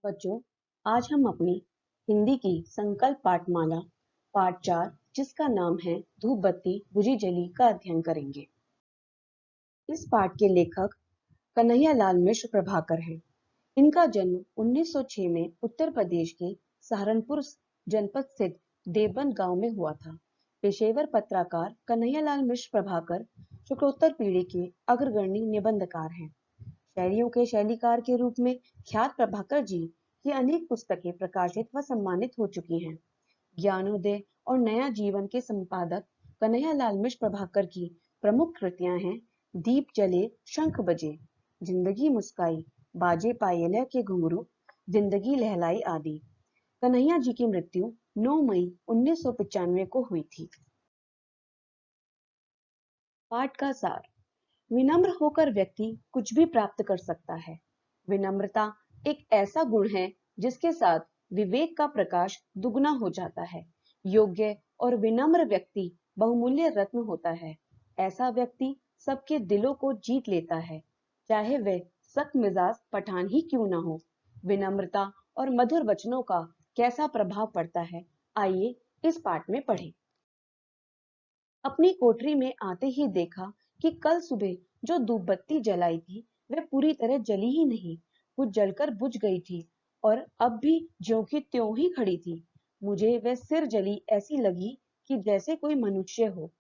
बच्चों, आज हम अपनी हिंदी की संकल्प पाठमाला पाठ 4 जिसका नाम है धूप बत्ती बुझी जली का अध्ययन करेंगे। इस पाठ के लेखक कन्हैयालाल मिश्र प्रभाकर हैं। इनका जन्म 1906 में उत्तर प्रदेश के सहारनपुर जनपद स्थित देवबंद गांव में हुआ था। पेशेवर पत्रकार कन्हैयालाल मिश्र प्रभाकर शुक्लोत्तर पीढ़ी के अग्रगण्य निबंधकार हैं। शैलियों के शैलीकार के रूप में ख्यात प्रभाकर जी की अनेक पुस्तकें प्रकाशित व सम्मानित हो चुकी हैं। ज्ञानोदय और नया जीवन के संपादक कन्हैयालाल मिश्र प्रभाकर की प्रमुख कृतियां हैं दीप जले शंख बजे, जिंदगी मुस्काई, बाजे पायलिया के घुंघरू, जिंदगी लहलाई आदि। कन्हैया जी की मृत्यु 9 मई 1995 को हुई थी। पाठ का सार। विनम्र होकर व्यक्ति कुछ भी प्राप्त कर सकता है। विनम्रता एक ऐसा गुण है जिसके साथ विवेक का प्रकाश दुगना हो जाता है। योग्य और विनम्र व्यक्ति बहुमूल्य रत्न होता है। ऐसा व्यक्ति सबके दिलों को जीत लेता है, चाहे वह सख्त मिजाज पठान ही क्यों ना हो। विनम्रता और मधुर वचनों का कैसा प्रभाव पड़ता है, आइए इस पाठ में पढ़ें। अपनी कोठरी में आते ही देखा कि कल सुबह जो धूप बत्ती जलाई थी वह पूरी तरह जली ही नहीं, वो जलकर बुझ गई थी और अब भी ज्यों की त्यों ही खड़ी थी। मुझे वह सिर जली ऐसी लगी कि जैसे कोई मनुष्य हो,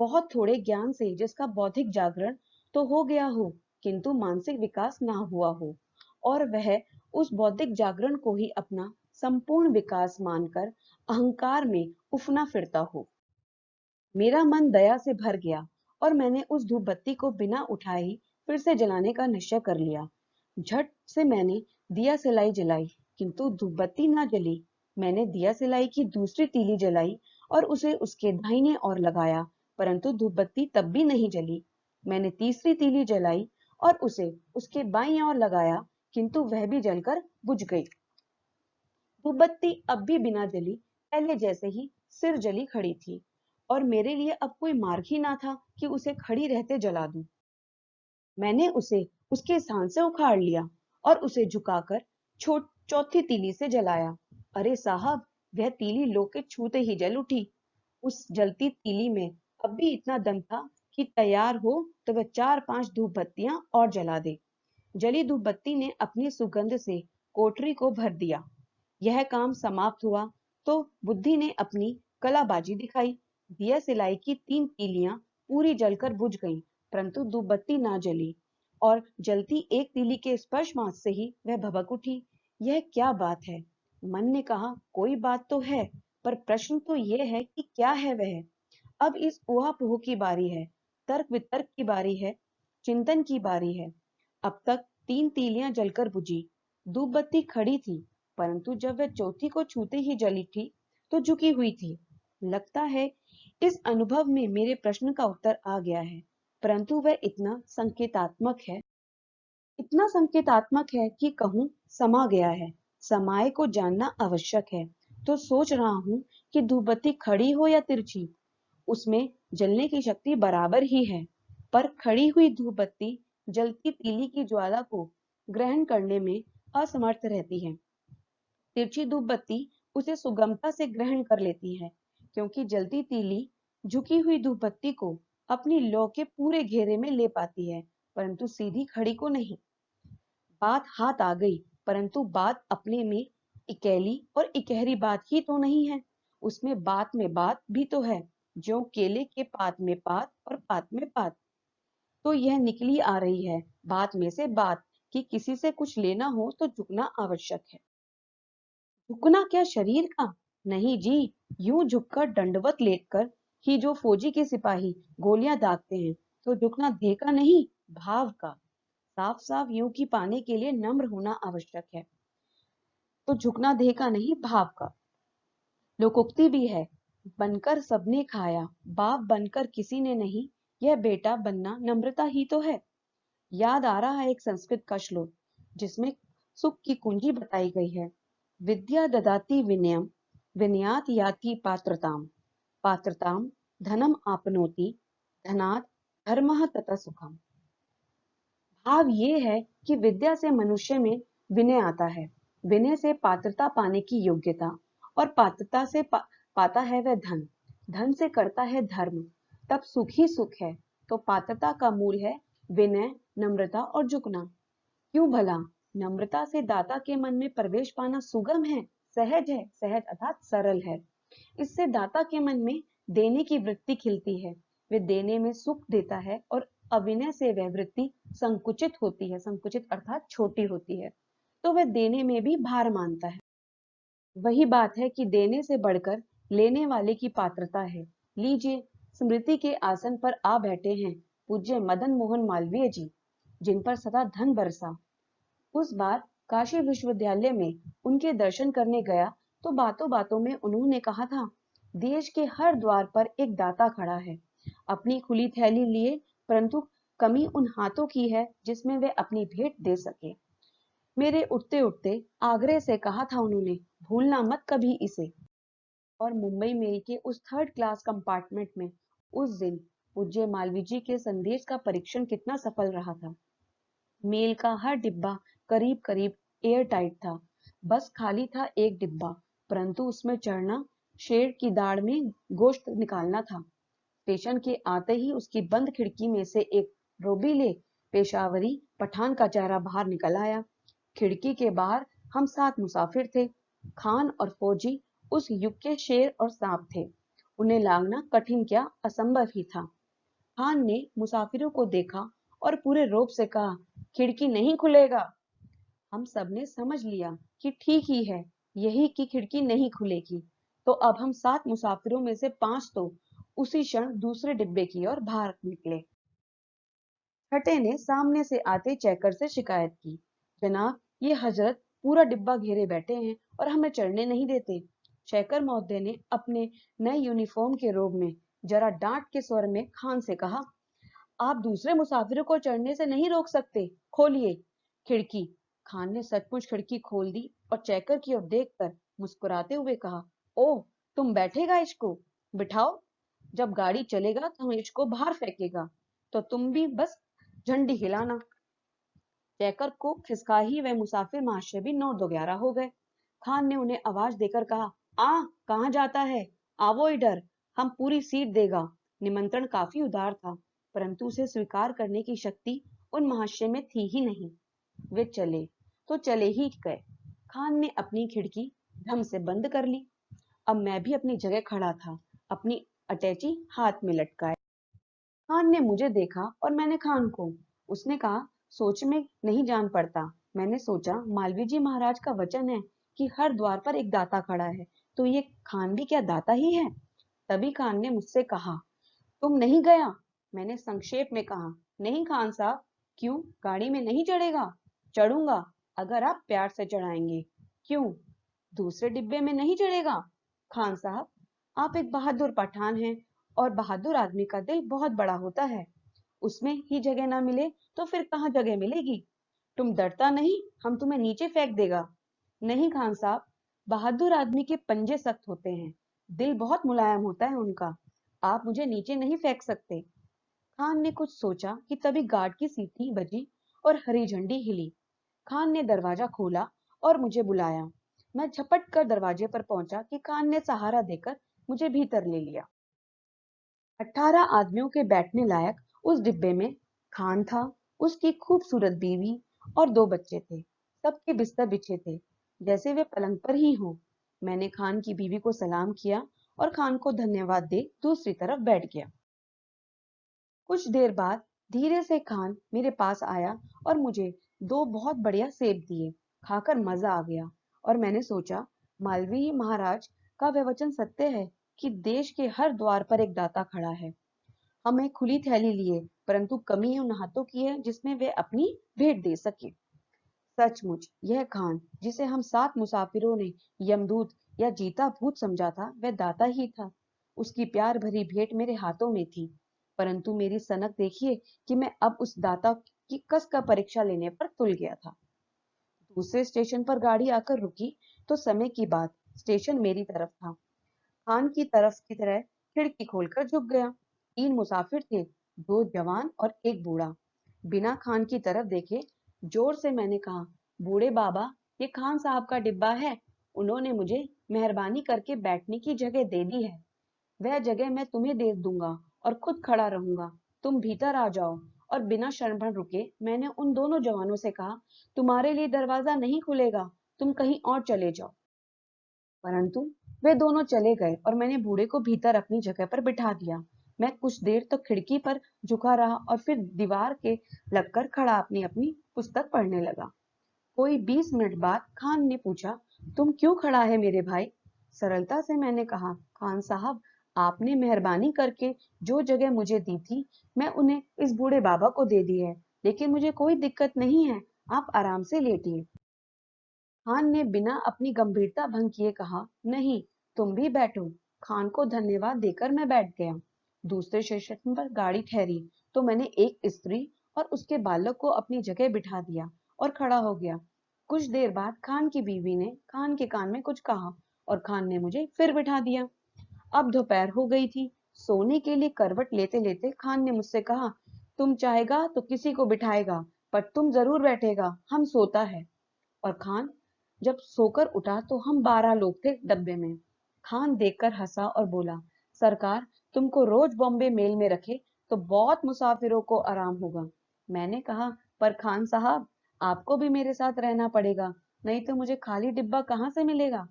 बहुत थोड़े ज्ञान से जिसका बौद्धिक जागरण तो हो गया हो किंतु मानसिक विकास ना हुआ हो, और वह उस बौद्धिक जागरण को ही अपना संपूर्ण विकास मानकर अहंकार में उफना फिरता हो। मेरा मन दया से भर गया और मैंने उस धूप बत्ती को बिना उठाए ही फिर से जलाने का निश्चय कर लिया। झट से मैंने दिया सिलाई जलाई, किंतु धूप बत्ती ना जली। मैंने दिया सिलाई की दूसरी तीली जलाई और उसे उसके दाहिने ओर लगाया, परंतु धूप बत्ती तब भी नहीं जली। मैंने तीसरी तीली जलाई और उसे उसके बाईं ओर लगाया, किंतु वह भी जलकर बुझ गई। धूप बत्ती अब भी बिना जली पहले जैसे ही सिर जली खड़ी थी और मेरे लिए अब कोई मार्ग ही ना था कि उसे खड़ी रहते जला दूं। मैंने उसे उसके स्थान से उखाड़ लिया और उसे झुकाकर चौथी तीली से जलाया। अरे साहब, वह तीली लो के छूते ही जल उठी। उस जलती तीली में अब भी इतना दम था कि तैयार हो तो वह 4-5 धूप बत्तियां और जला दे। जली धूप बत्ती ने अपनी सुगंध से कोठरी को भर दिया। यह काम समाप्त हुआ तो बुद्धि ने अपनी कलाबाजी दिखाई। दिया सिलाई की 3 तीलियां पूरी जलकर बुझ गईं, परंतु धूप बत्ती ना जली और जलती एक तीली के स्पर्श मात्र से ही वह भभक उठी। यह क्या बात है? मन ने कहा, कोई बात तो है, पर प्रश्न तो यह है कि क्या है वह। अब इस ऊहापोह की बारी है, तर्क वितर्क की बारी है, चिंतन की बारी है। अब तक 3 तीलियां जलकर बुझी, धूप बत्ती खड़ी थी, परंतु जब वह चौथी को छूते ही जली थी तो झुकी हुई थी। लगता है इस अनुभव में मेरे प्रश्न का उत्तर आ गया है, परंतु वह इतना संकेतात्मक है कि कहूं समा गया है। समाये को जानना आवश्यक है। तो सोच रहा हूं कि धूप बत्ती खड़ी हो या तिरछी, उसमें जलने की शक्ति बराबर ही है, पर खड़ी हुई धूप बत्ती जलती तीली की ज्वाला को ग्रहण करने में असमर्थ रहती है। तिरछी धूप बत्ती उसे सुगमता से ग्रहण कर लेती है, क्योंकि जलती तीली झुकी हुई धूप बत्ती को अपनी लौ के पूरे घेरे में ले पाती है, परंतु सीधी खड़ी को नहीं। बात हाथ आ गई, परंतु बात अपने में इकैली और इकहरी बात ही तो नहीं है, उसमें बात में बात भी तो है। जो केले के पात में पात और पात में पात, तो यह निकली आ रही है बात में से बात कि किसी से कुछ लेना हो तो झुकना आवश्यक है। झुकना क्या शरीर का? नहीं जी, यूं झुककर दंडवत लेटकर ही जो फौजी के सिपाही गोलियां दागते हैं, तो झुकना देह का नहीं, भाव का। साफ साफ यूं की पाने के लिए नम्र होना आवश्यक है, तो झुकना देह का नहीं, भाव का। लोकोक्ति भी है, बनकर सबने खाया, बाप बनकर किसी ने नहीं, यह बेटा बनना नम्रता ही तो है। याद आ रहा है एक संस्कृत का श्लोक जिसमें सुख की कुंजी बताई गई है। विद्या ददाति विनयम, विनयात याति पात्रताम, पात्रताम धनम आपनोति, धनात् धर्मः ततः सुखम। भाव ये है कि विद्या से मनुष्य में विनय आता है, विनय से पात्रता पाने की योग्यता, और पात्रता से पाता है वह धन, धन से करता है धर्म, तब सुख ही सुख है। तो पात्रता का मूल है विनय, नम्रता और झुकना। क्यों भला? नम्रता से दाता के मन में प्रवेश पाना सुगम है, सहज है, सहज अर्थात सरल है। इससे दाता के मन में देने की वृत्ति खिलती है, वे देने में सुख देता है, और अविनय से वह वृत्ति संकुचित होती है, संकुचित अर्थात छोटी होती है, तो वह देने में भी भार मानता है। वही बात है कि देने से बढ़कर लेने वाले की पात्रता है। लीजिए, स्मृति के आसन पर आ बैठे हैं पूज्य मदन मोहन मालवीय जी, जिन पर सदा धन बरसा। उस बार काशी विश्वविद्यालय में उनके दर्शन करने गया तो बातों बातों में उन्होंने कहा था, देश के हर द्वार पर एक दाता खड़ा है, अपनी खुली थैली लिए, परंतु कमी उन हाथों की है जिसमें वे अपनी भेंट दे सके। मेरे उठते उठते आग्रह से कहा था उन्होंने, भूलना मत कभी इसे। और मुंबई मेल के उस थर्ड क्लास कंपार्टमेंट में उस दिन पूज्य मालवीय जी के संदेश का परीक्षण कितना सफल रहा था। मेल का हर डिब्बा करीब करीब एयर टाइट था, बस खाली था एक डिब्बा, परंतु उसमें चढ़ना शेर की दाढ़ में गोश्त निकालना था। स्टेशन के आते ही उसकी बंद खिड़की में से एक रोबीले पेशावरी पठान का चेहरा बाहर निकल आया। खिड़की के बाहर हम 7 मुसाफिर थे। खान और फौजी उस युग के शेर और सांप थे, उन्हें लांघना कठिन क्या असंभव ही था। खान ने मुसाफिरों को देखा और पूरे रौब से कहा, खिड़की नहीं खुलेगा। हम सब ने समझ लिया कि ठीक ही है, यही की खिड़की नहीं खुलेगी। तो अब हम 7 मुसाफिरों में से 5 तो उसी क्षण दूसरे डिब्बे की ओर बाहर निकले। छठे ने सामने से आते चेकर से शिकायत की, जनाब ये हजरत पूरा डिब्बा घेरे बैठे हैं और हमें चढ़ने नहीं देते। चेकर महोदय ने अपने नए यूनिफॉर्म के रोब में जरा डांट के स्वर में खान से कहा, आप दूसरे मुसाफिरों को चढ़ने से नहीं रोक सकते, खोलिए खिड़की। खान ने सचमुच खिड़की खोल दी और चेकर की ओर देखकर मुस्कुराते हुए कहा, ओह तुम बैठेगा इसको, बिठाओ, जब गाड़ी चलेगा तो हम इसको बाहर फेंकेगा, तो तुम भी बस झंडी हिलाना। चेकर को खिसका ही वह मुसाफिर महाशय भी 9 दो 11 हो गए। खान ने उन्हें आवाज देकर कहा, कहाँ जाता है, आवो इधर, हम पूरी सीट देगा। निमंत्रण काफी उदार था, परंतु उसे स्वीकार करने की शक्ति उन महाशय में थी ही नहीं। वे चले तो चले ही गए। खान ने अपनी खिड़की ढंग से बंद कर ली। अब मैं भी अपनी जगह खड़ा था, अपनी अटैची हाथ में लटकाए। खान ने मुझे देखा और मैंने खान को। उसने कहा, सोच में नहीं जान पड़ता। मैंने सोचा, मालवीय जी महाराज का वचन है कि हर द्वार पर एक दाता खड़ा है, तो ये खान भी क्या दाता ही है? तभी खान ने मुझसे कहा, तुम नहीं गया? मैंने संक्षेप में कहा, नहीं खान साहब। क्यों, गाड़ी में नहीं चढ़ेगा? चढ़ूंगा, अगर आप प्यार से चढ़ाएंगे। क्यों, दूसरे डिब्बे में नहीं चढ़ेगा? खान साहब, आप एक बहादुर पठान हैं, और बहादुर आदमी का दिल बहुत बड़ा होता है। उसमें ही जगह ना मिले तो फिर कहाँ जगह मिलेगी? तुम डरता नहीं हम तुम्हें नीचे फेंक देगा? नहीं खान साहब, बहादुर आदमी के पंजे सख्त होते हैं, दिल बहुत मुलायम होता है उनका, आप मुझे नीचे नहीं फेंक सकते। खान ने कुछ सोचा कि तभी गार्ड की सीटी बजी और हरी झंडी हिली। खान ने दरवाजा खोला और मुझे बुलाया। मैं झपट कर दरवाजे पर पहुंचा कि खान ने सहारा देकर मुझे भीतर ले लिया। 18 आदमियों के बैठने लायक उस डिब्बे में खान था, उसकी खूबसूरत बीवी और 2 बच्चे थे। सबके बिस्तर बिछे थे, जैसे वे पलंग पर ही हों। मैंने खान की बीवी को सलाम किया और खान को धन्यवाद दे दूसरी तरफ बैठ गया। कुछ देर बाद धीरे से खान मेरे पास आया और मुझे 2 बहुत बढ़िया सेब दिए। खाकर मजा आ गया और मैंने सोचा, मालवीय महाराज का वह वचन सत्य है कि देश के हर द्वार पर एक दाता खड़ा है। हमें खुली थैली लिए, परंतु कमी उन हाथों की है जिसमें वे अपनी भेंट दे सके। सचमुच यह खान, जिसे हम 7 मुसाफिरों ने यमदूत या जीता भूत समझा था, वह दाता ही था। उसकी प्यार भरी भेंट मेरे हाथों में थी, परंतु मेरी सनक देखिए कि मैं अब उस दाता की कस का परीक्षा लेने पर तुल गया था। दूसरे स्टेशन पर गाड़ी आकर रुकी तो समय की बात, स्टेशन मेरी तरफ था। खान की तरफ की तरह खिड़की खोलकर झुक गया। 3 मुसाफिर थे, 2 जवान और एक बूढ़ा। बिना खान की तरफ देखे जोर से मैंने कहा, बूढ़े बाबा ये खान साहब का डिब्बा है, उन्होंने मुझे मेहरबानी करके बैठने की जगह दे दी है। वह जगह मैं तुम्हें दे दूंगा और खुद खड़ा रहूंगा। तुम भीतर आ जाओ। और बिना क्षण रुके मैंने उन दोनों जवानों से कहा, तुम्हारे लिए दरवाजा नहीं खुलेगा, तुम कहीं और चले जाओ। परंतु वे दोनों चले गए और मैंने बूढ़े को भीतर अपनी जगह पर बिठा दिया। मैं कुछ देर तक खिड़की पर झुका रहा और फिर दीवार के लगकर खड़ा अपनी अपनी पुस्तक पढ़ने लगा। कोई 20 मिनट बाद खान ने पूछा, तुम क्यों खड़ा है मेरे भाई? सरलता से मैंने कहा, खान साहब, आपने मेहरबानी करके जो जगह मुझे दी थी, मैं उन्हें इस बूढ़े बाबा को दे दी है, लेकिन मुझे कोई दिक्कत नहीं है, आप आराम से लेटिए। खान ने बिना अपनी गंभीरता भंग किए कहा, नहीं, तुम भी बैठो। खान को धन्यवाद देकर मैं बैठ गया। दूसरे स्टेशन पर गाड़ी ठहरी तो मैंने एक स्त्री और उसके बालक को अपनी जगह बिठा दिया और खड़ा हो गया। कुछ देर बाद खान की बीवी ने खान के कान में कुछ कहा और खान ने मुझे फिर बिठा दिया। अब दोपहर हो गई थी। सोने के लिए करवट लेते लेते खान ने मुझसे कहा, तुम चाहेगा तो किसी को बिठाएगा, पर तुम जरूर बैठेगा, हम सोता है। और खान जब सोकर उठा तो हम 12 लोग थे डब्बे में। खान देखकर हंसा और बोला, सरकार तुमको रोज बॉम्बे मेल में रखे तो बहुत मुसाफिरों को आराम होगा। मैंने कहा, पर खान साहब, आपको भी मेरे साथ रहना पड़ेगा, नहीं तो मुझे खाली डिब्बा कहाँ से मिलेगा।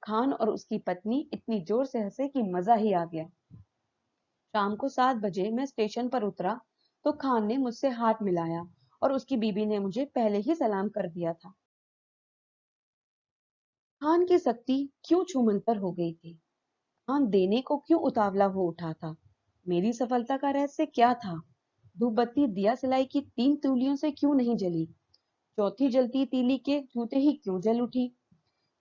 खान और उसकी पत्नी इतनी जोर से हंसे कि मजा ही आ गया। शाम को 7 बजे मैं स्टेशन पर उतरा तो खान ने मुझसे हाथ मिलाया और उसकी बीबी ने मुझे पहले ही सलाम कर दिया था। खान की सख्ती क्यों छूमंतर हो गई थी? खान देने को क्यों उतावला हो उठा था? मेरी सफलता का रहस्य क्या था? धूप बत्ती दिया सिलाई की 3 तीलियों से क्यों नहीं जली? चौथी जलती तीली के जूते ही क्यों जल उठी?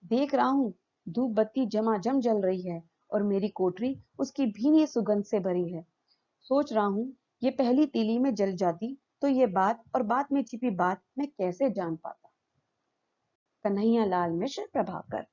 देख रहा हूँ, धूप बत्ती जमाजम जल रही है और मेरी कोठरी उसकी भीनी सुगंध से भरी है। सोच रहा हूँ, ये पहली तीली में जल जाती तो ये बात और बात में छिपी बात मैं कैसे जान पाता। कन्हैया लाल मिश्र, प्रभाकर।